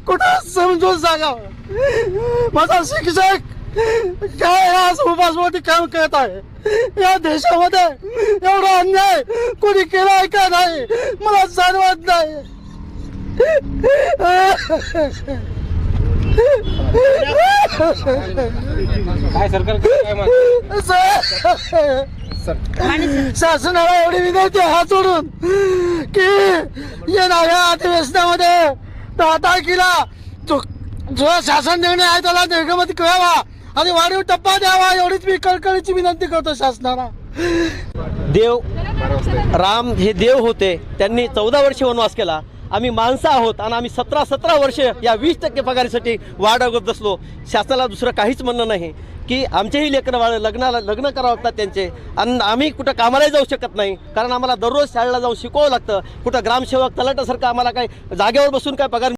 कुठं समजून सांगावं माझा शिक्षक काय आज उपासमध्ये काम करत आहे। या देशामध्ये एवढा अन्याय कोणी केलाय का नाही मला जाणवत नाही। काय सरकार शासनाला एवढी विनंती हात जोडून की येणाऱ्या अधिवेशनामध्ये 10 तारखेला जो शासन निर्णय आहे त्याला निर्गमित करावा आणि वाढीव टप्पा द्यावा एवढीच मी कळकळीची विनंती करतो शासनाला। देव राम हे देव होते, त्यांनी 14 वर्ष वनवास केला। आम्ही माणसं आहोत आणि आम्ही 17 वर्ष या 20% पगारीसाठी वाढ बघत बसलो। शासनाला दुसरं काहीच म्हणणं नाही की आमचेही लेकरं लग्न करावं लागतात त्यांचे, आणि आम्ही कुठं कामालाही जाऊ शकत नाही कारण आम्हाला दररोज शाळेला जाऊन शिकवावं लागतं। कुठं ग्रामसेवक तलाट्यासारखं आम्हाला काही जागेवर बसून काय पगार